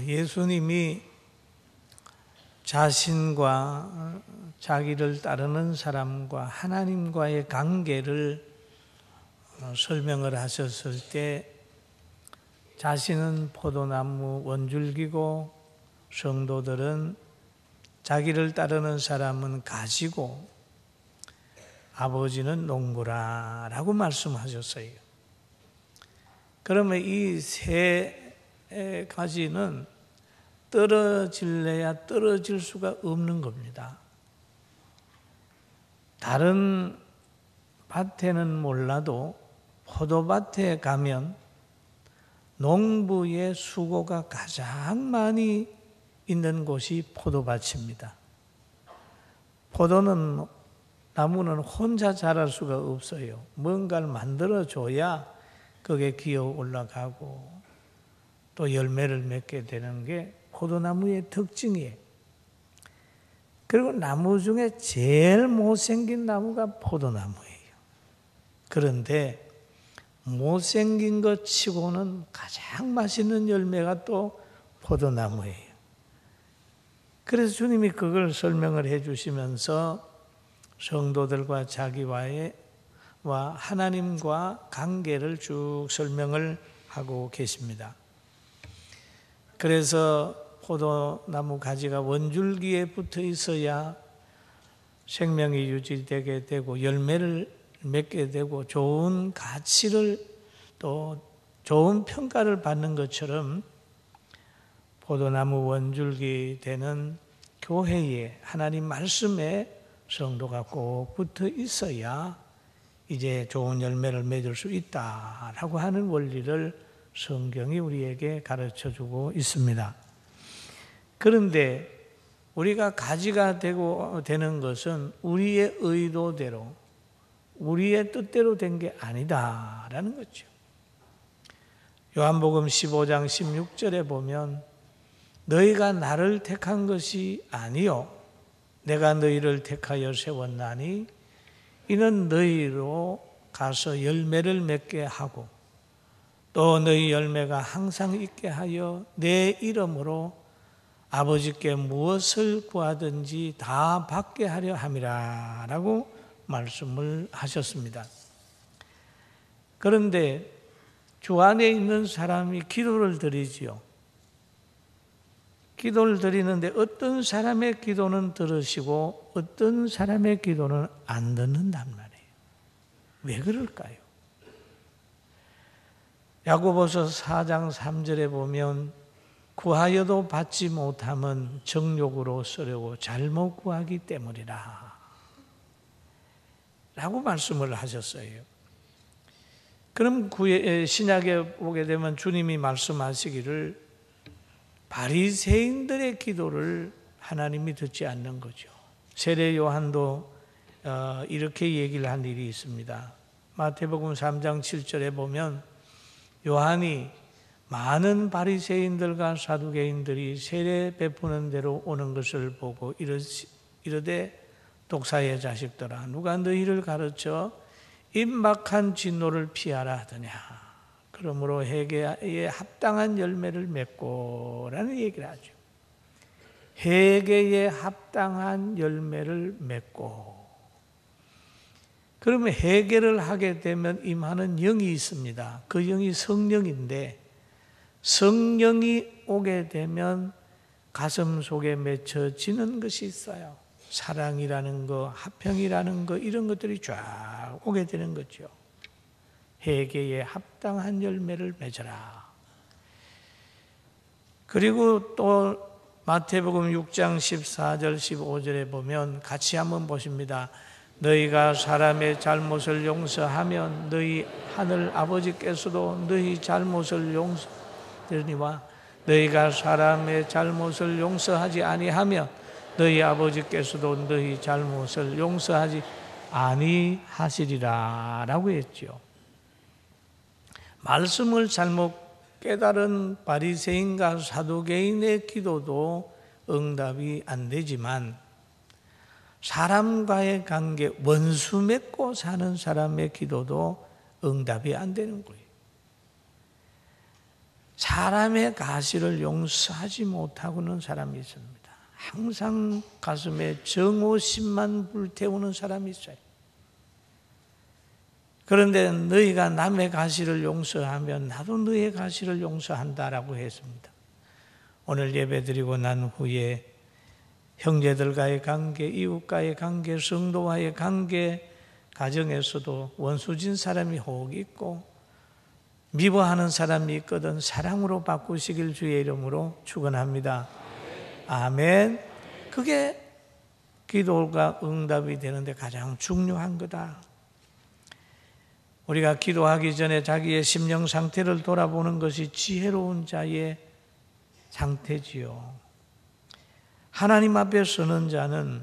예수님이 자신과 자기를 따르는 사람과 하나님과의 관계를 설명을 하셨을 때 자신은 포도나무 원줄기고 성도들은 자기를 따르는 사람은 가지고 아버지는 농부라라고 말씀하셨어요. 그러면 이 세 가지는 떨어질래야 떨어질 수가 없는 겁니다. 다른 밭에는 몰라도 포도밭에 가면 농부의 수고가 가장 많이 있는 곳이 포도밭입니다. 나무는 혼자 자랄 수가 없어요. 뭔가를 만들어줘야 그게 기어 올라가고 또 열매를 맺게 되는 게 포도나무의 특징이에요. 그리고 나무 중에 제일 못생긴 나무가 포도나무예요. 그런데 못생긴 것 치고는 가장 맛있는 열매가 또 포도나무예요. 그래서 주님이 그걸 설명을 해 주시면서 성도들과 자기와의 하나님과 관계를 쭉 설명을 하고 계십니다. 그래서 포도나무 가지가 원줄기에 붙어 있어야 생명이 유지되게 되고 열매를 맺게 되고 좋은 가치를 또 좋은 평가를 받는 것처럼 포도나무 원줄기 되는 교회에 하나님 말씀에 성도가 꼭 붙어 있어야 이제 좋은 열매를 맺을 수 있다라고 하는 원리를 성경이 우리에게 가르쳐주고 있습니다. 그런데 우리가 가지가 되는 것은 우리의 의도대로 우리의 뜻대로 된 게 아니다라는 거죠. 요한복음 15장 16절에 보면 너희가 나를 택한 것이 아니요 내가 너희를 택하여 세웠나니 이는 너희로 가서 열매를 맺게 하고 또 너희 열매가 항상 있게 하여 내 이름으로 아버지께 무엇을 구하든지 다 받게 하려 함이라 라고 말씀을 하셨습니다. 그런데 주 안에 있는 사람이 기도를 드리지요. 기도를 드리는데 어떤 사람의 기도는 들으시고 어떤 사람의 기도는 안 듣는단 말이에요. 왜 그럴까요? 야고보서 4장 3절에 보면 구하여도 받지 못함은 정욕으로 쓰려고 잘못 구하기 때문이라 라고 말씀을 하셨어요. 그럼 신약에 보게 되면 주님이 말씀하시기를 바리새인들의 기도를 하나님이 듣지 않는 거죠. 세례 요한도 이렇게 얘기를 한 일이 있습니다. 마태복음 3장 7절에 보면 요한이 많은 바리새인들과 사두개인들이 세례 베푸는 대로 오는 것을 보고 이르되 독사의 자식들아 누가 너희를 가르쳐 임박한 진노를 피하라 하더냐. 그러므로 회개에 합당한 열매를 맺고 라는 얘기를 하죠. 회개에 합당한 열매를 맺고. 그러면 회개를 하게 되면 임하는 영이 있습니다. 그 영이 성령인데 성령이 오게 되면 가슴 속에 맺혀지는 것이 있어요. 사랑이라는 거, 화평이라는 거 이런 것들이 쫙 오게 되는 거죠. 회개에 합당한 열매를 맺어라. 그리고 또 마태복음 6장 14절 15절에 보면 같이 한번 보십니다. 너희가 사람의 잘못을 용서하면 너희 하늘 아버지께서도 너희 잘못을 용서하리니와 너희가 사람의 잘못을 용서하지 아니하면 너희 아버지께서도 너희 잘못을 용서하지 아니하시리라 라고 했죠. 말씀을 잘못 깨달은 바리새인과 사두개인의 기도도 응답이 안 되지만 사람과의 관계, 원수 맺고 사는 사람의 기도도 응답이 안 되는 거예요. 사람의 가시를 용서하지 못하고는 사람이 있습니다. 항상 가슴에 정오심만 불태우는 사람이 있어요. 그런데 너희가 남의 가시를 용서하면 나도 너의 가시를 용서한다라고 했습니다. 오늘 예배드리고 난 후에 형제들과의 관계, 이웃과의 관계, 성도와의 관계, 가정에서도 원수진 사람이 혹 있고 미워하는 사람이 있거든 사랑으로 바꾸시길 주의 이름으로 축원합니다. 아멘. 그게 기도가 응답이 되는데 가장 중요한 거다. 우리가 기도하기 전에 자기의 심령 상태를 돌아보는 것이 지혜로운 자의 상태지요. 하나님 앞에 서는 자는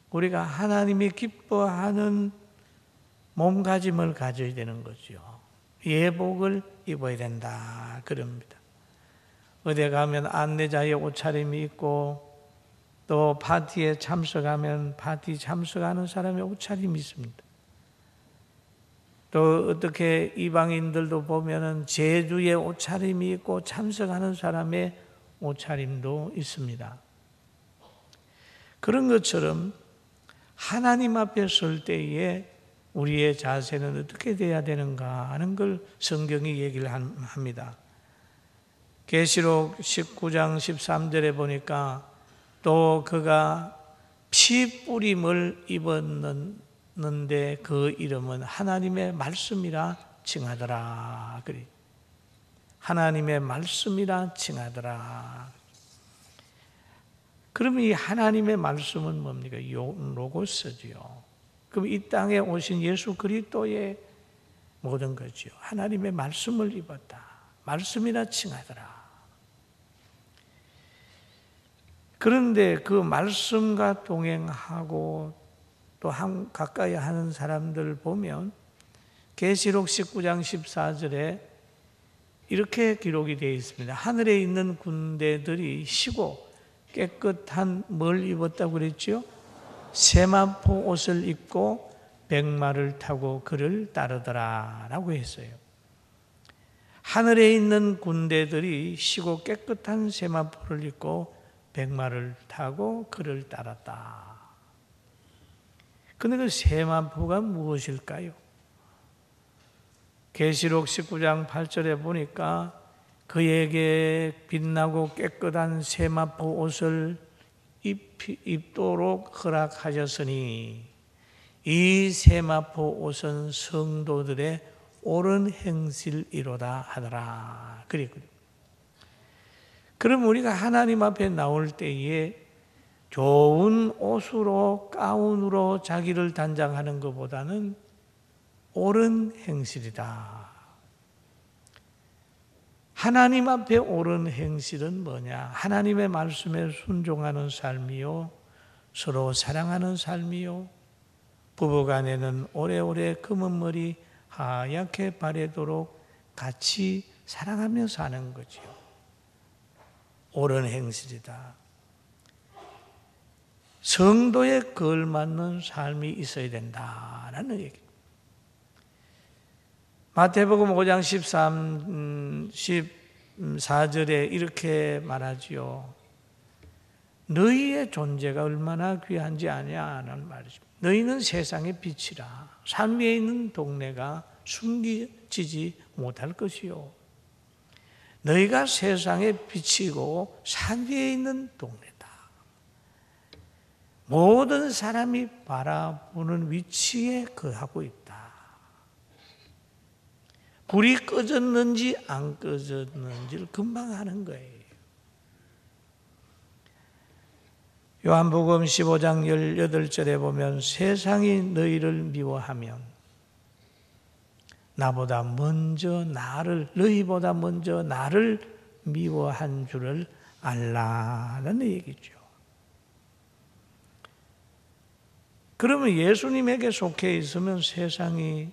우리가 하나님이 기뻐하는 몸가짐을 가져야 되는 거죠. 예복을 입어야 된다 그럽니다. 어디 가면 안내자의 옷차림이 있고 또 파티에 참석하면 파티 참석하는 사람의 옷차림이 있습니다. 또 어떻게 이방인들도 보면은 제주의 옷차림이 있고 참석하는 사람의 옷차림도 있습니다. 그런 것처럼 하나님 앞에 설 때에 우리의 자세는 어떻게 돼야 되는가 하는 걸 성경이 얘기를 합니다. 계시록 19장 13절에 보니까 또 그가 피 뿌림을 입었는데 그 이름은 하나님의 말씀이라 칭하더라. 그래. 하나님의 말씀이라 칭하더라. 그럼 이 하나님의 말씀은 뭡니까? 로고스지요. 그럼 이 땅에 오신 예수 그리스도의 모든 거지요. 하나님의 말씀을 입었다. 말씀이라 칭하더라. 그런데 그 말씀과 동행하고 또 가까이 하는 사람들 보면 계시록 19장 14절에 이렇게 기록이 되어 있습니다. 하늘에 있는 군대들이 쉬고 깨끗한 뭘 입었다고 그랬죠? 세마포 옷을 입고 백마를 타고 그를 따르더라 라고 했어요. 하늘에 있는 군대들이 쉬고 깨끗한 세마포를 입고 백마를 타고 그를 따랐다. 그런데 그 세마포가 무엇일까요? 계시록 19장 8절에 보니까 그에게 빛나고 깨끗한 세마포 옷을 입도록 허락하셨으니 이 세마포 옷은 성도들의 옳은 행실이로다 하더라. 그럼 우리가 하나님 앞에 나올 때에 좋은 옷으로 가운으로 자기를 단장하는 것보다는 옳은 행실이다. 하나님 앞에 옳은 행실은 뭐냐? 하나님의 말씀에 순종하는 삶이요, 서로 사랑하는 삶이요, 부부간에는 오래오래 검은 머리 하얗게 바래도록 같이 사랑하며 사는 거지요. 옳은 행실이다. 성도에 걸맞는 삶이 있어야 된다라는 얘기. 마태복음 5장 14절에 이렇게 말하지요. 너희의 존재가 얼마나 귀한지 아냐는 말이죠. 너희는 세상의 빛이라. 산 위에 있는 동네가 숨기지 못할 것이요. 너희가 세상의 빛이고 산 위에 있는 동네다. 모든 사람이 바라보는 위치에 거하고 있다. 불이 꺼졌는지 안 꺼졌는지를 금방 아는 거예요. 요한복음 15장 18절에 보면 세상이 너희를 미워하면 너희보다 먼저 나를 미워한 줄을 알라라는 얘기죠. 그러면 예수님에게 속해 있으면 세상이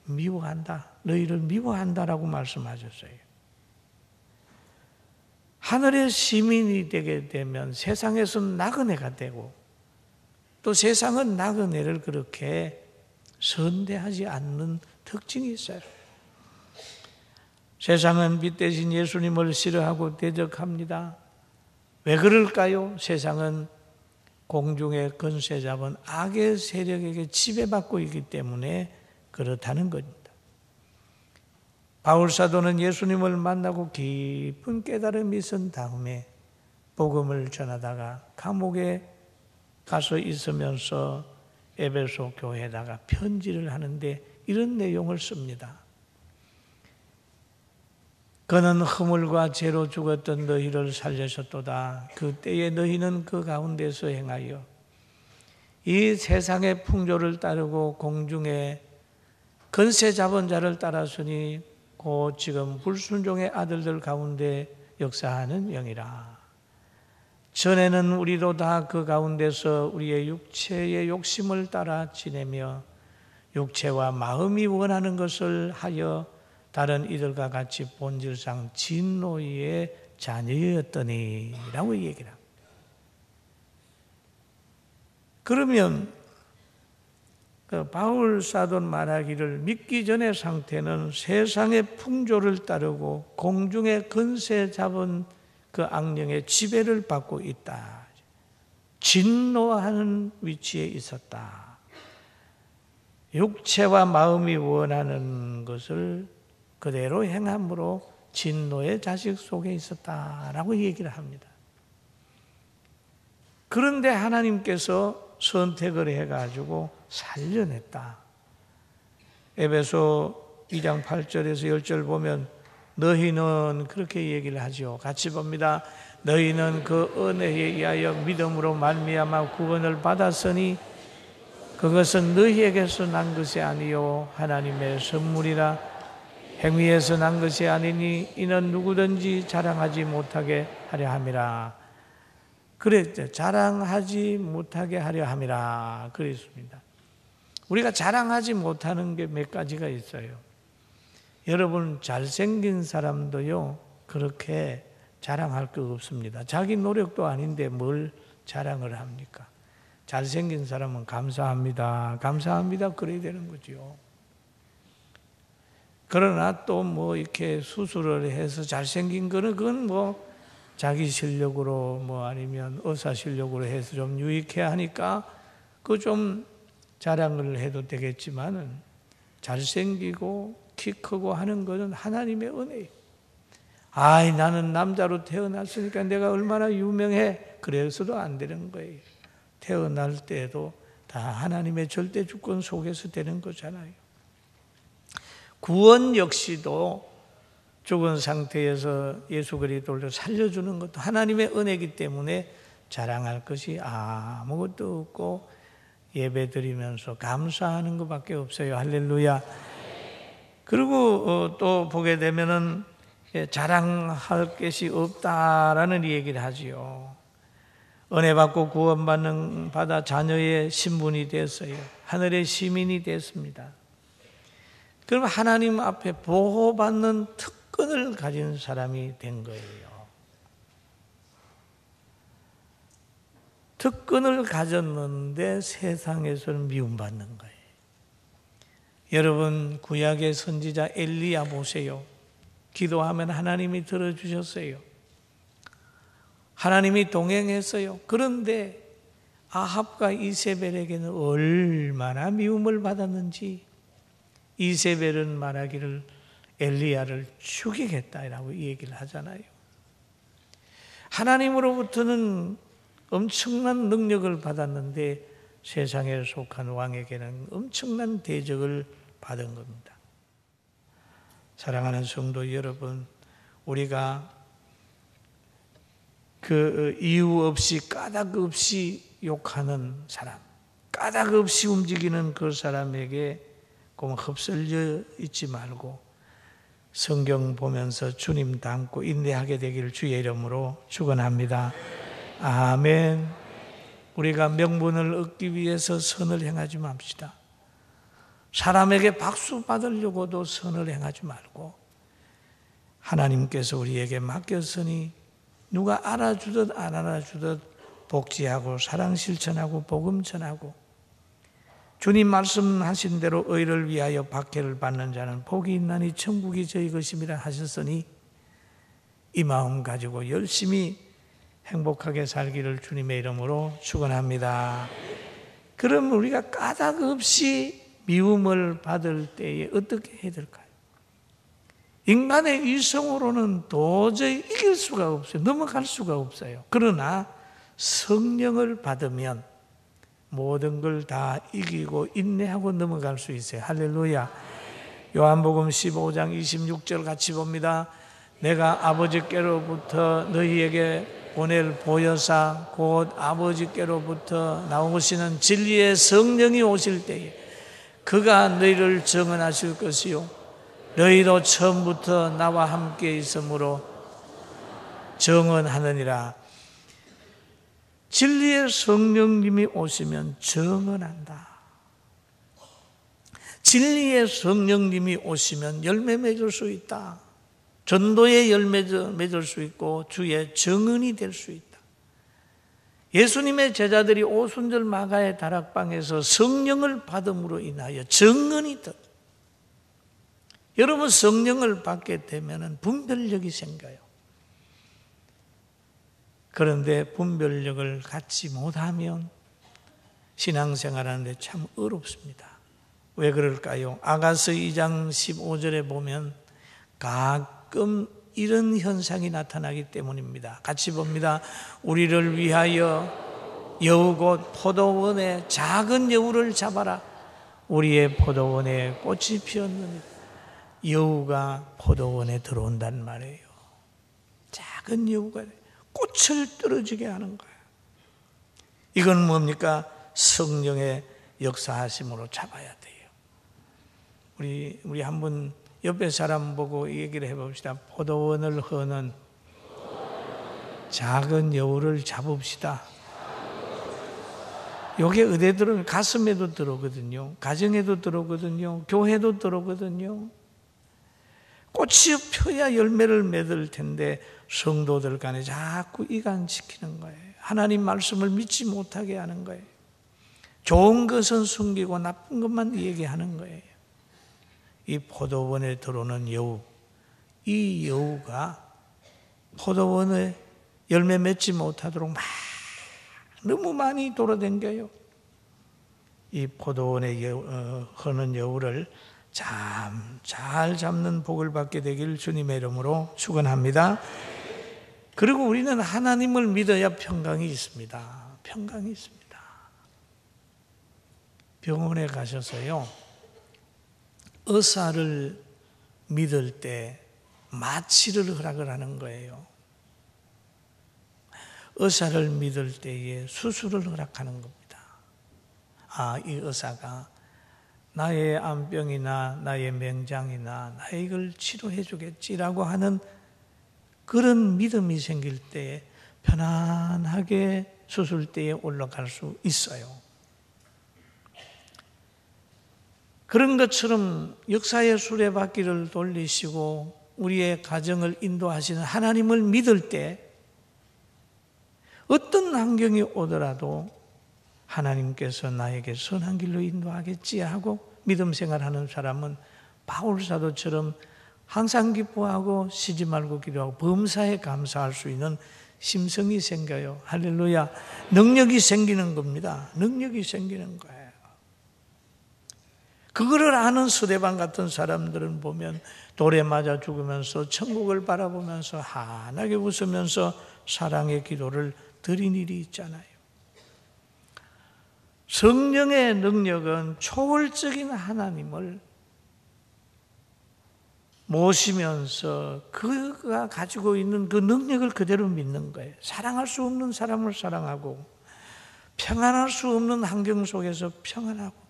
미워한다. 너희를 미워한다라고 말씀하셨어요. 하늘의 시민이 되게 되면 세상에서는 나그네가 되고 또 세상은 나그네를 그렇게 선대하지 않는 특징이 있어요. 세상은 빛 대신 예수님을 싫어하고 대적합니다. 왜 그럴까요? 세상은 공중의 권세 잡은 악의 세력에게 지배받고 있기 때문에 그렇다는 겁니다. 바울 사도는 예수님을 만나고 깊은 깨달음이 있은 다음에 복음을 전하다가 감옥에 가서 있으면서 에베소 교회에다가 편지를 하는데 이런 내용을 씁니다. 그는 허물과 죄로 죽었던 너희를 살려셨도다. 그때에 너희는 그 가운데서 행하여 이 세상의 풍조를 따르고 공중의 권세 잡은 자를 따랐으니 곧 지금 불순종의 아들들 가운데 역사하는 영이라. 전에는 우리도 다 그 가운데서 우리의 육체의 욕심을 따라 지내며 육체와 마음이 원하는 것을 하여 다른 이들과 같이 본질상 진노의 자녀였더니 라고 얘기를 합니다. 그러면 바울 사도 말하기를 믿기 전의 상태는 세상의 풍조를 따르고 공중의 권세 잡은 그 악령의 지배를 받고 있다. 진노하는 위치에 있었다. 육체와 마음이 원하는 것을 그대로 행함으로 진노의 자식 속에 있었다라고 얘기를 합니다. 그런데 하나님께서 선택을 해가지고 살려냈다. 에베소 2장 8절에서 10절 보면 너희는 그렇게 얘기를 하죠. 같이 봅니다. 너희는 그 은혜에 의하여 믿음으로 말미암아 구원을 받았으니 그것은 너희에게서 난 것이 아니요 하나님의 선물이라. 행위에서 난 것이 아니니 이는 누구든지 자랑하지 못하게 하려 함이라. 그랬죠. 자랑하지 못하게 하려 함이라 그랬습니다. 우리가 자랑하지 못하는 게 몇 가지가 있어요. 여러분 잘생긴 사람도요 그렇게 자랑할 거 없습니다. 자기 노력도 아닌데 뭘 자랑을 합니까? 잘생긴 사람은 감사합니다. 감사합니다. 그래야 되는 거죠. 그러나 또 뭐 이렇게 수술을 해서 잘생긴 거는 그건 뭐 자기 실력으로 뭐 아니면 의사 실력으로 해서 좀 유익해 하니까 그 좀 자랑을 해도 되겠지만은 잘생기고 키 크고 하는 것은 하나님의 은혜예요. 아이 나는 남자로 태어났으니까 내가 얼마나 유명해. 그래서도 안 되는 거예요. 태어날 때도 다 하나님의 절대 주권 속에서 되는 거잖아요. 구원 역시도 죽은 상태에서 예수 그리스도를 살려주는 것도 하나님의 은혜이기 때문에 자랑할 것이 아무것도 없고 예배드리면서 감사하는 것밖에 없어요. 할렐루야. 그리고 또 보게 되면은 자랑할 것이 없다라는 얘기를 하지요. 은혜 받고 구원받아 자녀의 신분이 됐어요. 하늘의 시민이 됐습니다. 그럼 하나님 앞에 보호받는 특권을 가진 사람이 된 거예요. 특권을 가졌는데 세상에서는 미움받는 거예요. 여러분 구약의 선지자 엘리야 보세요. 기도하면 하나님이 들어주셨어요. 하나님이 동행했어요. 그런데 아합과 이세벨에게는 얼마나 미움을 받았는지 이세벨은 말하기를 엘리야를 죽이겠다라고 얘기를 하잖아요. 하나님으로부터는 엄청난 능력을 받았는데 세상에 속한 왕에게는 엄청난 대적을 받은 겁니다. 사랑하는 성도 여러분, 우리가 그 이유 없이 까닭 없이 욕하는 사람, 까닭 없이 움직이는 그 사람에게 꼭 흡설려 있지 말고 성경 보면서 주님 닮고 인내하게 되기를 주의 이름으로 축원합니다. 아멘. 우리가 명분을 얻기 위해서 선을 행하지 맙시다. 사람에게 박수 받으려고도 선을 행하지 말고 하나님께서 우리에게 맡겼으니 누가 알아주듯 안 알아주듯 복지하고 사랑 실천하고 복음 전하고 주님 말씀하신 대로 의를 위하여 박해를 받는 자는 복이 있나니 천국이 저희 것임이라 하셨으니 이 마음 가지고 열심히 행복하게 살기를 주님의 이름으로 축원합니다. 그럼 우리가 까닭 없이 미움을 받을 때에 어떻게 해야 될까요? 인간의 이성으로는 도저히 이길 수가 없어요. 넘어갈 수가 없어요. 그러나 성령을 받으면 모든 걸 다 이기고 인내하고 넘어갈 수 있어요. 할렐루야. 요한복음 15장 26절 같이 봅니다. 내가 아버지께로부터 너희에게 보낼 보혜사 곧 아버지께로부터 나오시는 진리의 성령이 오실 때에 그가 너희를 증언하실 것이요 너희도 처음부터 나와 함께 있으므로 증언하느니라. 진리의 성령님이 오시면 증언한다. 진리의 성령님이 오시면 열매 맺을 수 있다. 전도의 열매 맺을 수 있고 주의 증언이 될 수 있다. 예수님의 제자들이 오순절 마가의 다락방에서 성령을 받음으로 인하여 증언이 더. 여러분 성령을 받게 되면 분별력이 생겨요. 그런데 분별력을 갖지 못하면 신앙생활하는데 참 어렵습니다. 왜 그럴까요? 아가서 2장 15절에 보면 가끔 이런 현상이 나타나기 때문입니다. 같이 봅니다. 우리를 위하여 여우 곧 포도원에 작은 여우를 잡아라. 우리의 포도원에 꽃이 피었느니라. 여우가 포도원에 들어온단 말이에요. 작은 여우가 꽃을 떨어지게 하는 거예요. 이건 뭡니까? 성령의 역사하심으로 잡아야 돼요. 우리 한번 옆에 사람 보고 얘기를 해봅시다. 포도원을 허는 작은 여우를 잡읍시다. 요게 어디에 들어오면 가슴에도 들어오거든요. 가정에도 들어오거든요. 교회도 들어오거든요. 꽃이 펴야 열매를 맺을 텐데 성도들 간에 자꾸 이간시키는 거예요. 하나님 말씀을 믿지 못하게 하는 거예요. 좋은 것은 숨기고 나쁜 것만 얘기하는 거예요. 이 포도원에 들어오는 여우, 이 여우가 포도원에 열매 맺지 못하도록 너무 많이 돌아다녀요. 이 포도원에 허는 여우를 잘 잡는 복을 받게 되길 주님의 이름으로 축원합니다. 그리고 우리는 하나님을 믿어야 평강이 있습니다. 평강이 있습니다. 병원에 가셔서요, 의사를 믿을 때 마취를 허락을 하는 거예요. 의사를 믿을 때에 수술을 허락하는 겁니다. 이 의사가 나의 암병이나 나의 맹장이나 나의 이걸 치료해 주겠지라고 하는 그런 믿음이 생길 때 편안하게 수술대에 올라갈 수 있어요. 그런 것처럼 역사의 수레바퀴를 돌리시고 우리의 가정을 인도하시는 하나님을 믿을 때 어떤 환경이 오더라도 하나님께서 나에게 선한 길로 인도하겠지 하고 믿음 생활하는 사람은 바울사도처럼 항상 기뻐하고 쉬지 말고 기도하고 범사에 감사할 수 있는 심성이 생겨요. 할렐루야. 능력이 생기는 겁니다. 능력이 생기는 거예요. 그거를 아는 스데반 같은 사람들은 보면 돌에 맞아 죽으면서 천국을 바라보면서 환하게 웃으면서 사랑의 기도를 드린 일이 있잖아요. 성령의 능력은 초월적인 하나님을 모시면서 그가 가지고 있는 그 능력을 그대로 믿는 거예요. 사랑할 수 없는 사람을 사랑하고 평안할 수 없는 환경 속에서 평안하고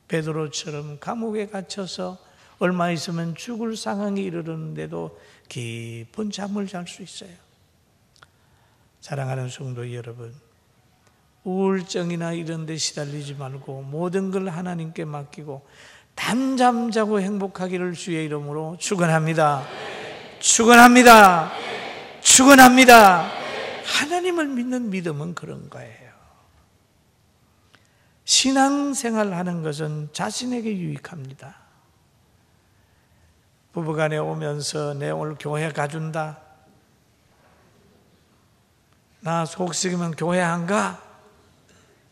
베드로처럼 감옥에 갇혀서 얼마 있으면 죽을 상황에 이르렀는데도 깊은 잠을 잘 수 있어요. 사랑하는 성도 여러분, 우울증이나 이런 데 시달리지 말고 모든 걸 하나님께 맡기고 담잠 자고 행복하기를 주의 이름으로 축원합니다. 축원합니다. 축원합니다. 하나님을 믿는 믿음은 그런 거예요. 신앙생활 하는 것은 자신에게 유익합니다. 부부간에 오면서 내 오늘 교회 가준다, 나 속썩이면 교회 안 가,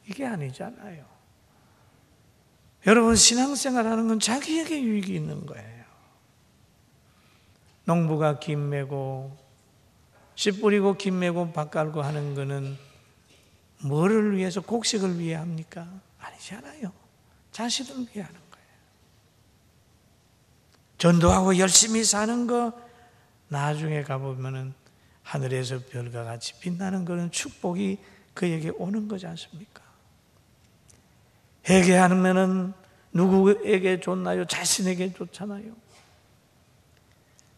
이게 아니잖아요. 여러분, 신앙생활 하는 건 자기에게 유익이 있는 거예요. 농부가 김 메고 씨 뿌리고 김 메고 밭 갈고 하는 거는 뭐를 위해서, 곡식을 위해 합니까? 아니잖아요. 자신을 위해 하는 거예요. 전도하고 열심히 사는 거, 나중에 가보면은 하늘에서 별과 같이 빛나는 그런 축복이 그에게 오는 거지 않습니까? 회개하면은 누구에게 좋나요? 자신에게 좋잖아요.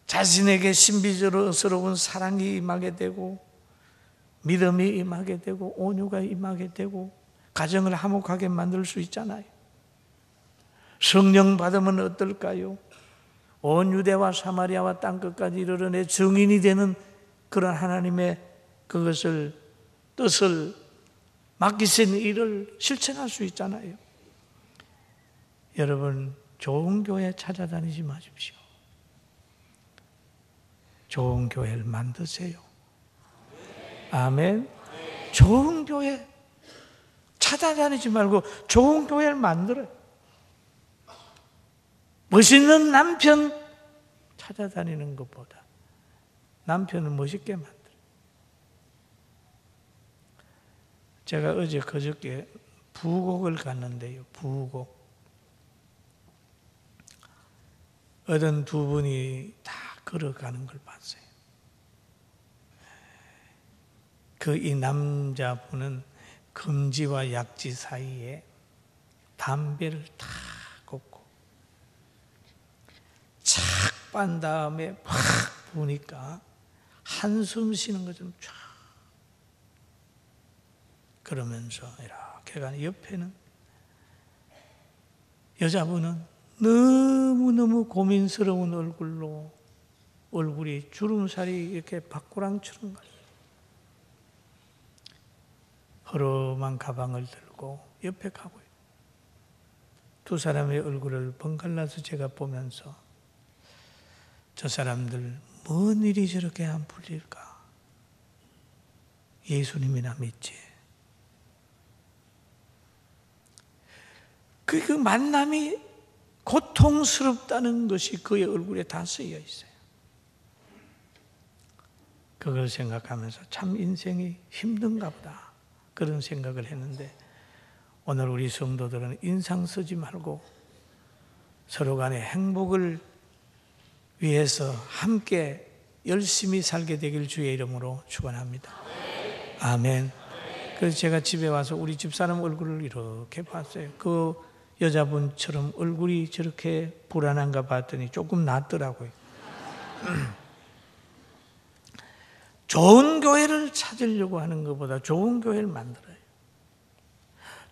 자신에게 신비스러운 사랑이 임하게 되고, 믿음이 임하게 되고, 온유가 임하게 되고, 가정을 화목하게 만들 수 있잖아요. 성령 받으면 어떨까요? 온 유대와 사마리아와 땅끝까지 이르러내 증인이 되는 그런 하나님의 그것을, 뜻을 맡기신 일을 실천할 수 있잖아요. 여러분, 좋은 교회 찾아다니지 마십시오. 좋은 교회를 만드세요. 아멘. 좋은 교회 찾아다니지 말고 좋은 교회를 만들어요. 멋있는 남편 찾아다니는 것보다 남편을 멋있게 만들어요. 제가 어제 그저께 부곡을 갔는데요. 부곡. 어떤 두 분이 다 걸어가는 걸 봤어요. 이 남자분은 금지와 약지 사이에 담배를 탁 꽂고 착 빤 다음에 확 부니까 한숨 쉬는 것처럼 쫙 그러면서 이렇게 가는, 옆에는 여자분은 너무너무 고민스러운 얼굴로, 얼굴이 주름살이 이렇게 박고랑처럼 가요. 허름한 가방을 들고 옆에 가고요. 두 사람의 얼굴을 번갈라서 제가 보면서 저 사람들 뭔 일이 저렇게 안 풀릴까? 예수님이나 믿지. 그 만남이 고통스럽다는 것이 그의 얼굴에 다 쓰여 있어요. 그걸 생각하면서 참 인생이 힘든가 보다, 그런 생각을 했는데, 오늘 우리 성도들은 인상 쓰지 말고 서로 간의 행복을 위해서 함께 열심히 살게 되길 주의 이름으로 축원합니다. 아멘. 그래서 제가 집에 와서 우리 집사람 얼굴을 이렇게 봤어요. 그 여자분처럼 얼굴이 저렇게 불안한가 봤더니 조금 낫더라고요. 좋은 교회를 찾으려고 하는 것보다 좋은 교회를 만들어요.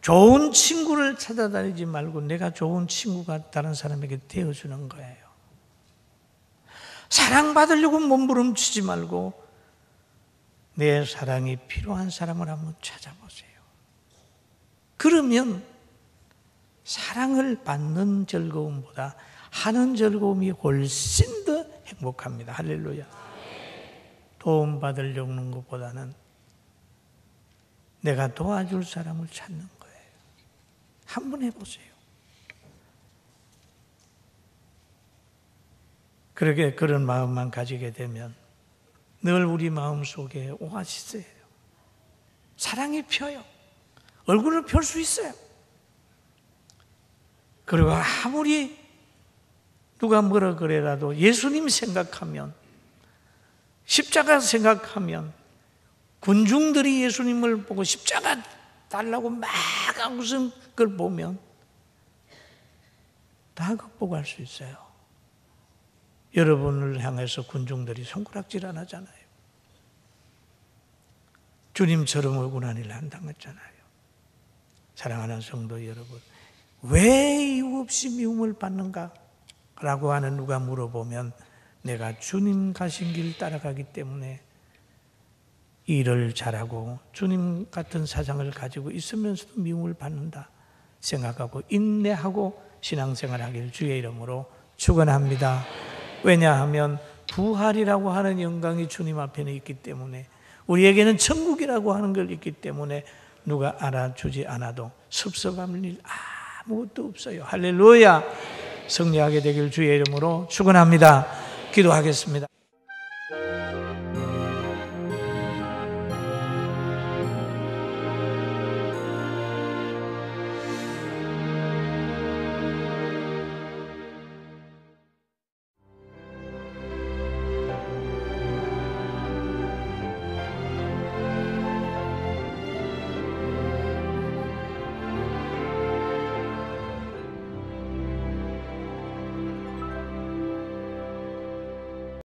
좋은 친구를 찾아다니지 말고 내가 좋은 친구가 다른 사람에게 되어주는 거예요. 사랑받으려고 몸부림치지 말고 내 사랑이 필요한 사람을 한번 찾아보세요. 그러면 사랑을 받는 즐거움보다 하는 즐거움이 훨씬 더 행복합니다. 할렐루야. 도움받으려고 하는 것보다는 내가 도와줄 사람을 찾는 거예요. 한번 해보세요. 그렇게 그런 마음만 가지게 되면 늘 우리 마음속에 오아시스예요. 사랑이 펴요. 얼굴을 펼 수 있어요. 그리고 아무리 누가 뭐라 그래라도 예수님 생각하면, 십자가 생각하면, 군중들이 예수님을 보고 십자가 달라고 막 웃은 걸 보면 다 극복할 수 있어요. 여러분을 향해서 군중들이 손가락질 안 하잖아요. 주님처럼 억울한 일을 안 당했잖아요. 사랑하는 성도 여러분, 왜 이유 없이 미움을 받는가? 라고 하는 누가 물어보면 내가 주님 가신 길 따라가기 때문에 일을 잘하고 주님 같은 사상을 가지고 있으면서도 미움을 받는다. 생각하고 인내하고 신앙생활하기를 주의 이름으로 축원합니다. 왜냐하면 부활이라고 하는 영광이 주님 앞에는 있기 때문에, 우리에게는 천국이라고 하는 걸 있기 때문에 누가 알아주지 않아도 섭섭할 일 아무것도 없어요. 할렐루야. 승리하게 되길 주의 이름으로 축원합니다. 기도하겠습니다.